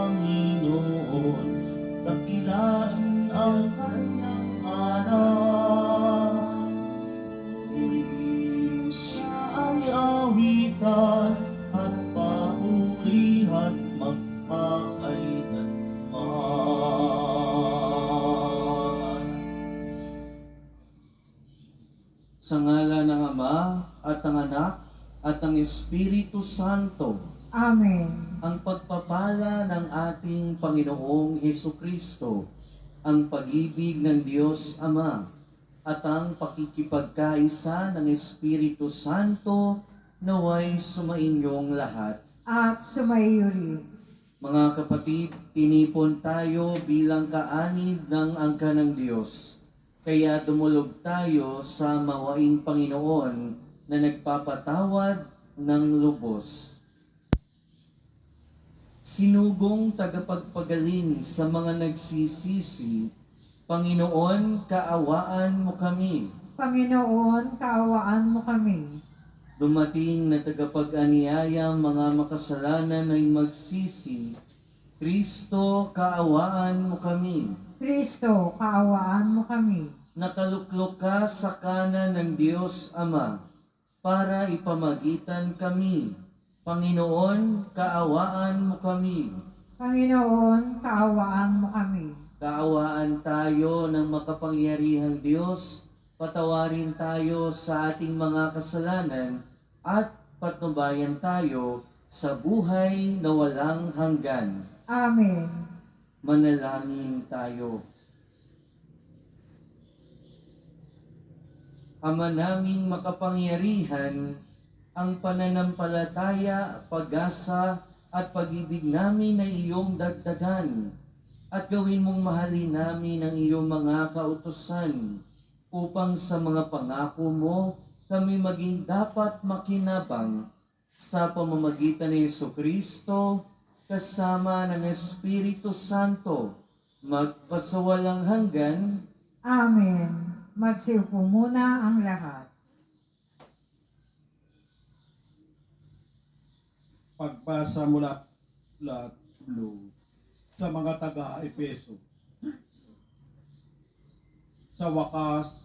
Panginoon, dakilain ang kanyang anak. Purihin siya ay awitan at papurihan magpakailanman. Sa ngala ng Ama at ng Anak at ng Espiritu Santo. Amen. Ang pagpapala ng ating Panginoong Hesukristo, ang pag-ibig ng Diyos Ama, at ang pakikipagkaisa ng Espiritu Santo naway sumainyong lahat. At sumaiyo rin. Mga kapatid, tinipon tayo bilang kaanib ng angka ng Diyos. Kaya dumulog tayo sa mawaing Panginoon na nagpapatawad ng lubos. Sinugong tagapagpagaling sa mga nagsisisi, Panginoon, kaawaan mo kami. Panginoon, kaawaan mo kami. Dumating na tagapag-aniyaya mga makasalanan ay magsisi, Kristo, kaawaan mo kami. Kristo, kaawaan mo kami. Nakaluklok ka sa kanan ng Diyos Ama para ipamagitan kami. Panginoon, kaawaan mo kami. Panginoon, kaawaan mo kami. Kaawaan tayo ng makapangyarihang Diyos, patawarin tayo sa ating mga kasalanan at patnubayan tayo sa buhay na walang hanggan. Amen. Manalangin tayo. Ama naming makapangyarihan, ang pananampalataya, pag-asa at pag-ibig namin ay iyong dagdagan at gawin mong mahalin namin ang iyong mga kautusan upang sa mga pangako mo kami maging dapat makinabang sa pamamagitan ni Jesucristo kasama ng Espiritu Santo magpasawalang hanggan. Amen. Magsiupo muna ang lahat. Pagbasa mula sa mga taga-Epeso. Sa wakas,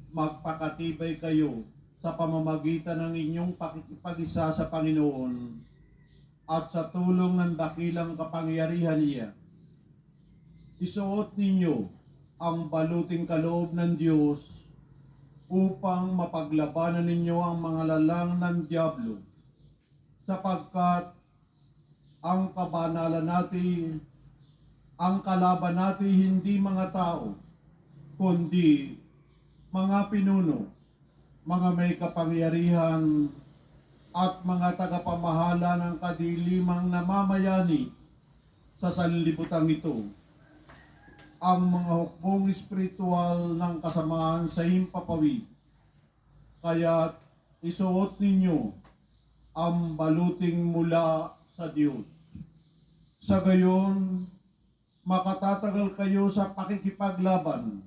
magpakatibay kayo sa pamamagitan ng inyong pakikipag-isa sa Panginoon at sa tulong ng dakilang kapangyarihan niya. Isuot ninyo ang baluting kaloob ng Diyos upang mapaglabanan ninyo ang mga lalang ng Diablo, sapagkat ang kabanalan natin, ang kalaban natin hindi mga tao, kundi mga pinuno, mga may kapangyarihan at mga tagapamahala ng kadilimang namamayani sa sanlibutan ito. Ang mga hukbong espiritual ng kasamaan sa himpapawid. Kaya isuot ninyo ang baluting mula sa Diyos. Sa gayon, makatatagal kayo sa pakikipaglaban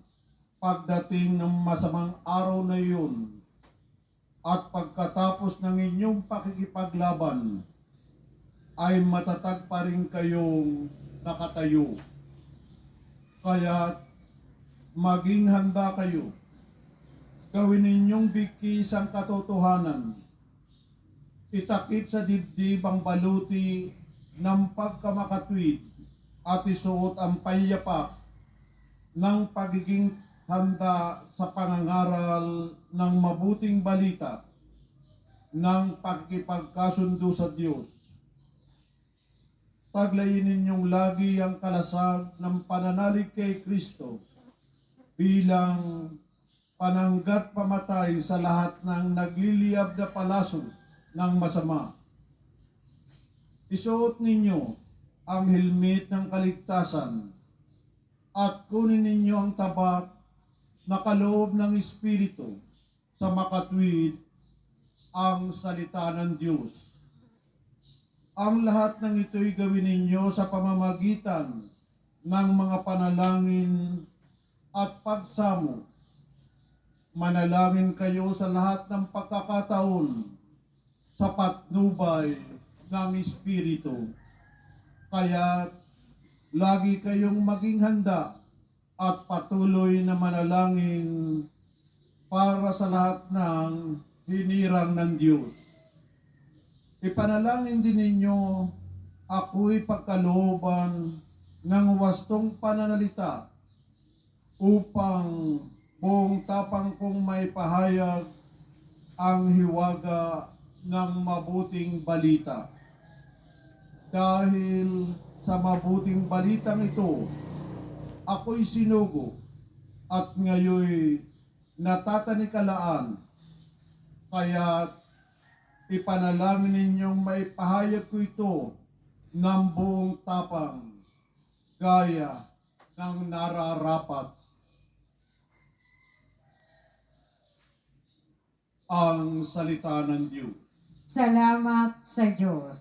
pagdating ng masamang araw na iyon, at pagkatapos ng inyong pakikipaglaban ay matatag pa rin kayong nakatayo. Kaya maging handa kayo. Gawin ninyong bigkis ang katotohanan. Itakip sa dibdib ang baluti ng pagkamakatwid at isuot ang payapak ng pagiging handa sa pangangaral ng mabuting balita ng pagkipagkasundo sa Diyos. Taglayin ninyong lagi ang kalasag ng pananalig kay Kristo bilang pananggat pamatay sa lahat ng nagliliyab na palaso ng masama. Isuot ninyo ang helmet ng kaligtasan at kunin ninyo ang tabak na kaloob ng Espiritu sa makatwid ang salita ng Diyos. Ang lahat ng ito'y gawin ninyo sa pamamagitan ng mga panalangin at pagsamo. Manalangin kayo sa lahat ng pagkakataon sa patnubay ng Espiritu. Kaya lagi kayong maging handa at patuloy na manalangin para sa lahat ng hinirang ng Diyos. Ipanalangin din ninyo ako'y pagkalooban ng wastong pananalita upang buong tapang kong may pahayag ang hiwaga ng mabuting balita. Dahil sa mabuting balitang ito, ako'y sinugo at ngayon natatanikalaan. Kaya ipanalangin ninyong may pahayag ko ito ng buong tapang, gaya ng nararapat. Ang salita ng Diyos. Salamat sa Diyos.